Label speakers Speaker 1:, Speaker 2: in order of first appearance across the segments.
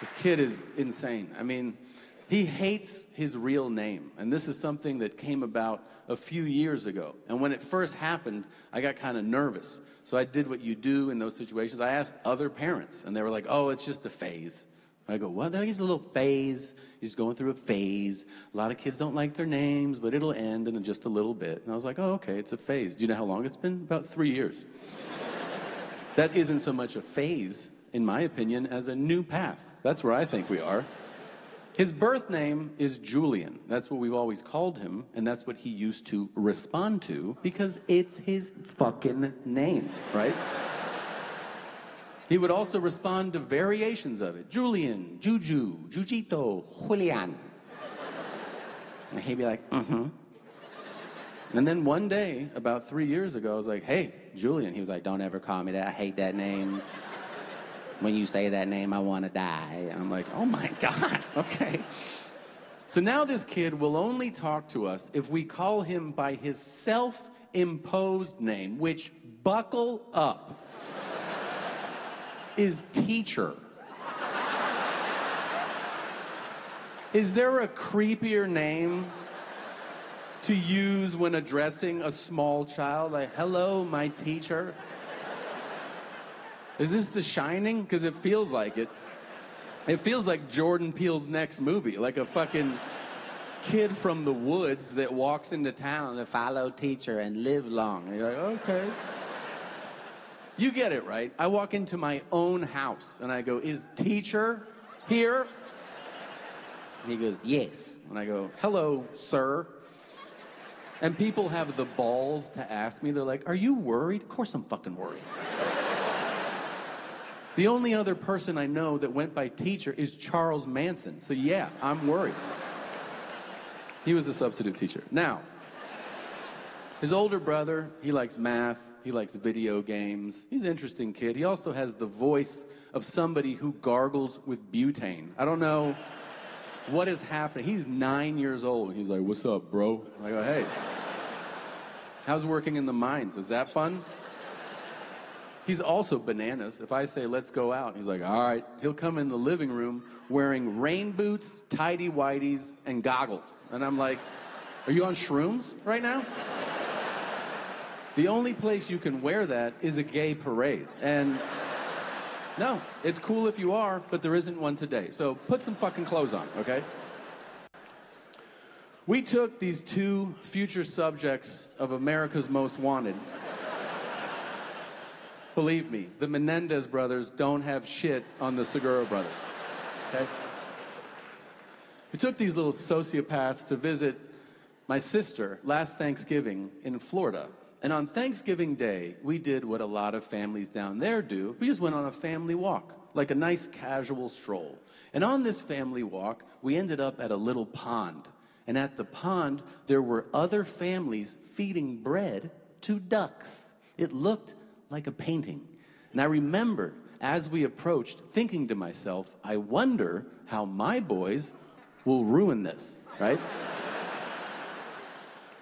Speaker 1: This kid is insane. I mean, he hates his real name. And this is something that came about a few years ago. And when it first happened, I got kind of nervous. So I did what you do in those situations. I asked other parents, and they were like, oh, it's just a phase. I go, well, he's a little phase. He's going through a phase. A lot of kids don't like their names, but it'll end in just a little bit. And I was like, oh, okay, it's a phase. Do you know how long it's been? About 3 years. That isn't so much a phase, in my opinion, as a new path. That's where I think we are. His birth name is Julian. That's what we've always called him, and that's what he used to respond to, because it's his fucking name, right? He would also respond to variations of it. Julian, Juju, Jujito, Julian. And he'd be like, mm-hmm. And then one day, about 3 years ago, I was like, hey, Julian. He was like, don't ever call me that. I hate that name. When you say that name, I want to die. And I'm like, oh my God, okay. So now this kid will only talk to us if we call him by his self-imposed name, which, buckle up, is teacher. Is there a creepier name to use when addressing a small child? Like, hello, my teacher. Is this The Shining? Because it feels like it. It feels like Jordan Peele's next movie, like a fucking kid from the woods that walks into town to follow teacher and live long. And you're like, okay. You get it, right? I walk into my own house and I go, is teacher here? And he goes, yes. And I go, hello, sir. And people have the balls to ask me, they're like, are you worried? Of course I'm fucking worried. The only other person I know that went by teacher is Charles Manson. So yeah, I'm worried. He was a substitute teacher. Now, his older brother, he likes math, he likes video games. He's an interesting kid. He also has the voice of somebody who gargles with butane. I don't know what is happening. He's 9 years old. He's like, what's up, bro? I go, hey, how's working in the mines? Is that fun? He's also bananas. If I say, let's go out, he's like, all right. He'll come in the living room wearing rain boots, tighty-whities, and goggles. And I'm like, are you on shrooms right now? The only place you can wear that is a gay parade. And no, it's cool if you are, but there isn't one today. So put some fucking clothes on, okay? We took these two future subjects of America's Most Wanted. Believe me, the Menendez brothers don't have shit on the Segura brothers, okay? We took these little sociopaths to visit my sister last Thanksgiving in Florida. And on Thanksgiving Day, we did what a lot of families down there do. We just went on a family walk, like a nice casual stroll. And on this family walk, we ended up at a little pond. And at the pond, there were other families feeding bread to ducks. It looked like a painting. And I remembered, as we approached, thinking to myself, I wonder how my boys will ruin this, right?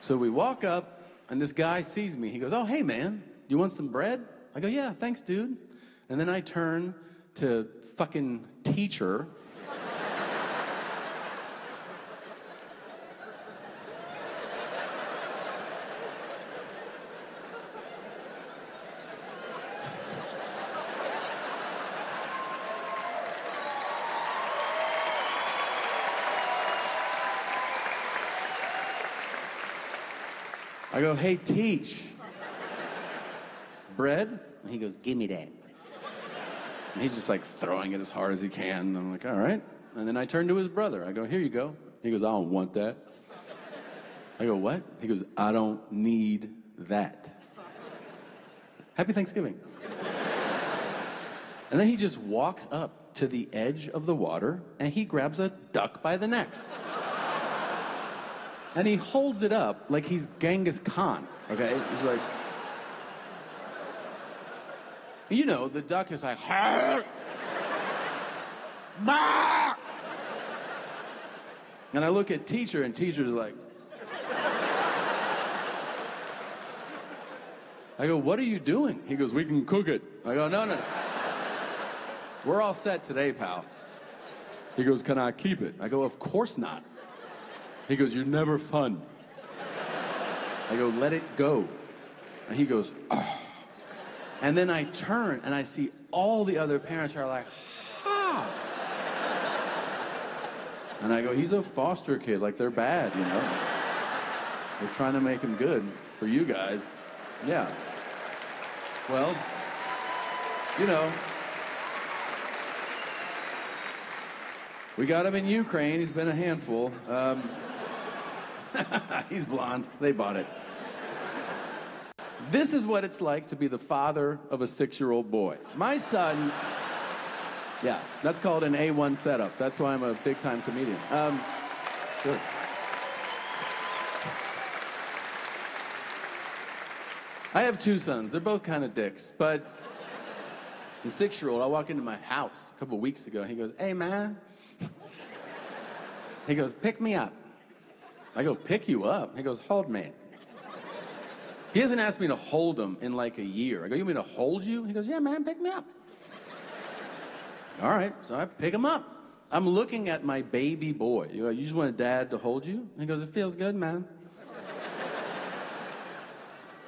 Speaker 1: So we walk up, and this guy sees me. He goes, oh, hey, man, you want some bread? I go, yeah, thanks, dude. And then I turn to fucking teacher. I go, hey, teach. Bread? And he goes, give me that. And he's just like throwing it as hard as he can. And I'm like, all right. And then I turn to his brother. I go, here you go. He goes, I don't want that. I go, what? He goes, I don't need that. Happy Thanksgiving. And then he just walks up to the edge of the water and he grabs a duck by the neck. And he holds it up like he's Genghis Khan, okay? He's like, you know, the duck is like, bah! And I look at teacher, and teacher's like, I go, what are you doing? He goes, we can cook it. I go, no. We're all set today, pal. He goes, can I keep it? I go, of course not. He goes, you're never fun. I go, let it go. And he goes, oh. And then I turn and I see all the other parents are like, ha. And I go, he's a foster kid, like they're bad, you know? They're trying to make him good for you guys. Yeah. Well, you know, we got him in Ukraine. He's been a handful. He's blonde. They bought it. This is what it's like to be the father of a 6-year-old boy. My son, yeah, that's called an A1 setup. That's why I'm a big-time comedian. Sure. I have 2 sons. They're both kind of dicks, but the 6-year-old, I walk into my house a couple weeks ago, and he goes, hey, man. He goes, pick me up. I go, pick you up? He goes, hold me. He hasn't asked me to hold him in like a year. I go, you want me to hold you? He goes, yeah, man, pick me up. All right, so I pick him up. I'm looking at my baby boy. You go, you just want a dad to hold you? He goes, it feels good, man.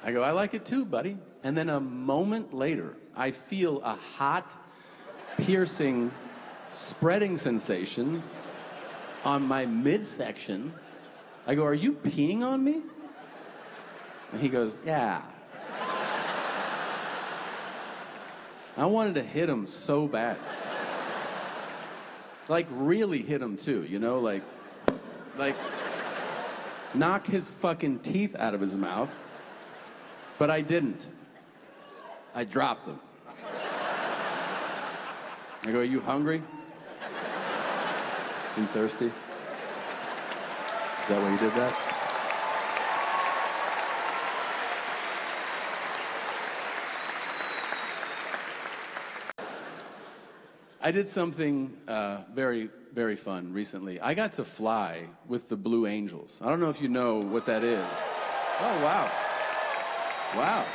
Speaker 1: I go, I like it too, buddy. And then a moment later, I feel a hot, piercing, spreading sensation on my midsection. I go, are you peeing on me? And he goes, yeah. I wanted to hit him so bad. Like, really hit him too, you know? Like, knock his fucking teeth out of his mouth. But I didn't. I dropped him. I go, are you hungry? You thirsty? Is that why you did that? I did something very, very fun recently. I got to fly with the Blue Angels. I don't know if you know what that is. Oh, wow. Wow.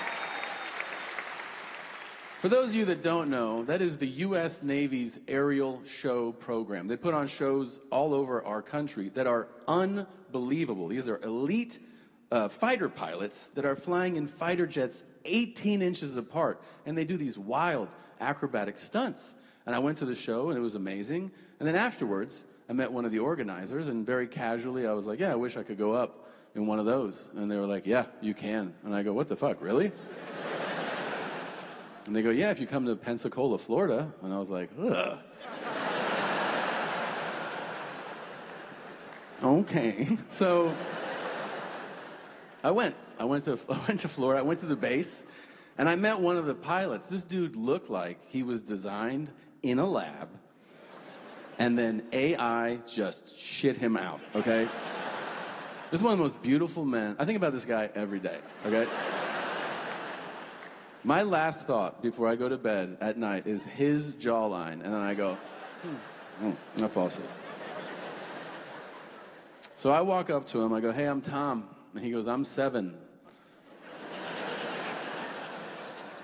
Speaker 1: For those of you that don't know, that is the U.S. Navy's aerial show program. They put on shows all over our country that are unbelievable. These are elite fighter pilots that are flying in fighter jets 18 inches apart, and they do these wild acrobatic stunts. And I went to the show, and it was amazing. And then afterwards, I met one of the organizers, and very casually, I was like, yeah, I wish I could go up in one of those. And they were like, yeah, you can. And I go, what the fuck, really? And they go, yeah, if you come to Pensacola, Florida. And I was like, ugh. Okay. So I went to Florida. I went to the base, and I met one of the pilots. This dude looked like he was designed in a lab, and then AI just shit him out, okay? This is one of the most beautiful men. I think about this guy every day, okay? My last thought before I go to bed at night is his jawline, and then I go, and I fall asleep. So I walk up to him, I go, hey, I'm Tom. And he goes, I'm 7.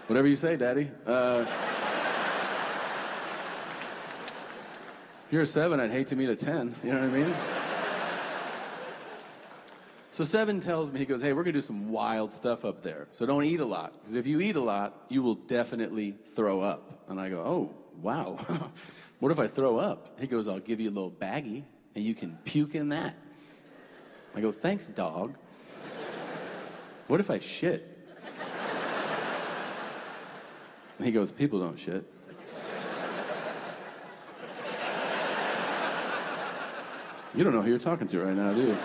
Speaker 1: Whatever you say, Daddy. If you're a 7, I'd hate to meet a 10. You know what I mean? So 7 tells me, he goes, hey, we're going to do some wild stuff up there. So don't eat a lot. Because if you eat a lot, you will definitely throw up. And I go, oh, wow. What if I throw up? He goes, I'll give you a little baggie, and you can puke in that. I go, thanks, dog. What if I shit? And he goes, people don't shit. You don't know who you're talking to right now, do you?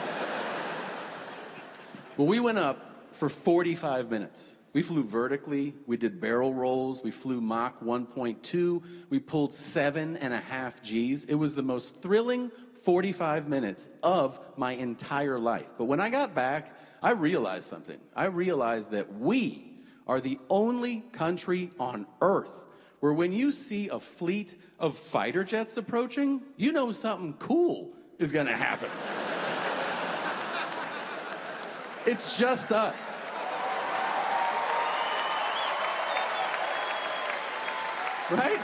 Speaker 1: Well, we went up for 45 minutes. We flew vertically, we did barrel rolls, we flew Mach 1.2, we pulled 7.5 Gs. It was the most thrilling 45 minutes of my entire life. But when I got back, I realized something. I realized that we are the only country on Earth where when you see a fleet of fighter jets approaching, you know something cool is gonna happen. It's just us. Right?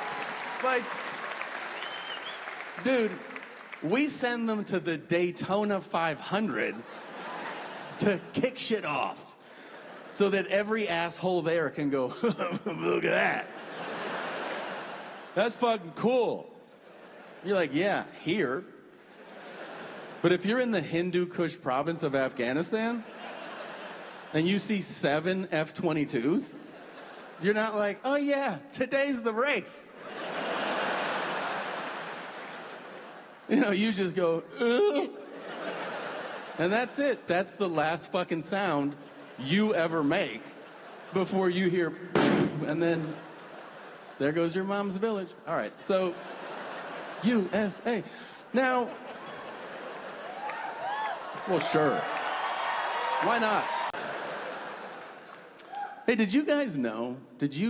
Speaker 1: Like, dude, We send them to the Daytona 500 to kick shit off so that every asshole there can go, look at that. That's fucking cool. You're like, yeah, here. But if you're in the Hindu Kush province of Afghanistan and you see 7 F-22s, you're not like, oh yeah, today's the race. You know, you just go, ugh. And that's it. That's the last fucking sound you ever make before you hear, and then there goes your mom's village. All right, so USA. Now, well, sure. Why not? Hey, did you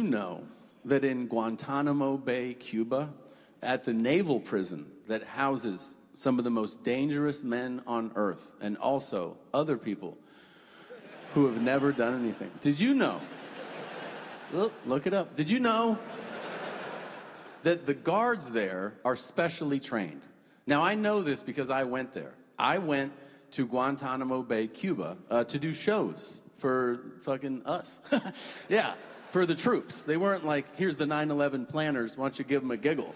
Speaker 1: know that in Guantanamo Bay, Cuba, at the naval prison that houses some of the most dangerous men on earth, and also other people who have never done anything. Did you know? Look it up. Did you know that the guards there are specially trained? Now, I know this because I went there. I went to Guantanamo Bay, Cuba, to do shows for fucking us. Yeah, for the troops. They weren't like, here's the 9/11 planners, why don't you give them a giggle?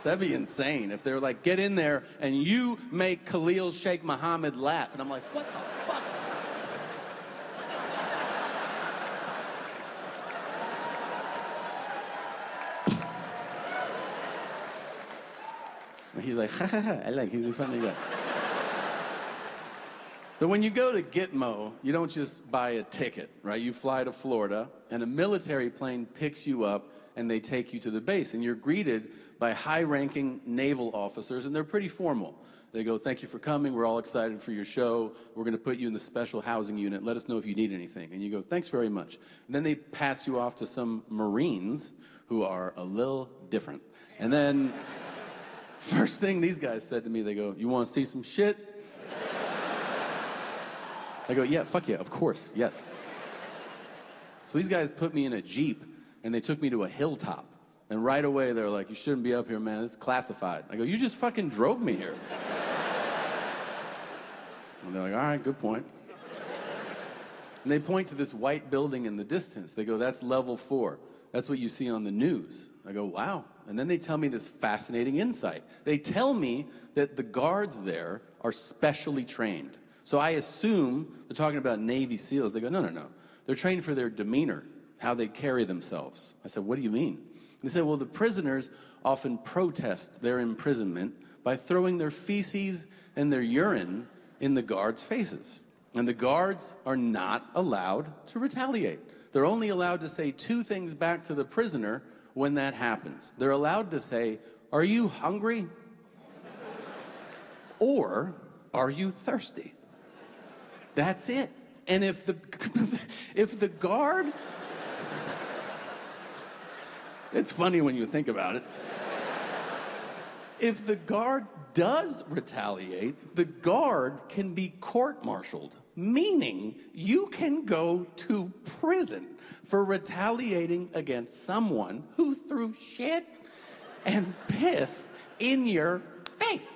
Speaker 1: That'd be insane if they're like, get in there and you make Khalil Sheikh Mohammed laugh. And I'm like, what the fuck? He's like, ha ha ha, he's a funny guy. So when you go to Gitmo, you don't just buy a ticket, right? You fly to Florida, and a military plane picks you up, and they take you to the base. And you're greeted by high-ranking naval officers, and they're pretty formal. They go, thank you for coming. We're all excited for your show. We're going to put you in the special housing unit. Let us know if you need anything. And you go, thanks very much. And then they pass you off to some Marines who are a little different. And then first thing these guys said to me, they go, you want to see some shit? I go, yeah, fuck yeah, of course, yes. So these guys put me in a Jeep, and they took me to a hilltop. And right away, they're like, you shouldn't be up here, man. This is classified. I go, you just fucking drove me here. And they're like, all right, good point. And they point to this white building in the distance. They go, that's level 4. That's what you see on the news. I go, wow. And then they tell me this fascinating insight. They tell me that the guards there are specially trained. So I assume they're talking about Navy SEALs. They go, no, no, no. They're trained for their demeanor, how they carry themselves. I said, what do you mean? They said, well, the prisoners often protest their imprisonment by throwing their feces and their urine in the guards' faces. And the guards are not allowed to retaliate. They're only allowed to say 2 things back to the prisoner when that happens. They're allowed to say, are you hungry? Or, are you thirsty? That's it. And if the guard, it's funny when you think about it. If the guard does retaliate, the guard can be court-martialed, meaning you can go to prison for retaliating against someone who threw shit and piss in your face.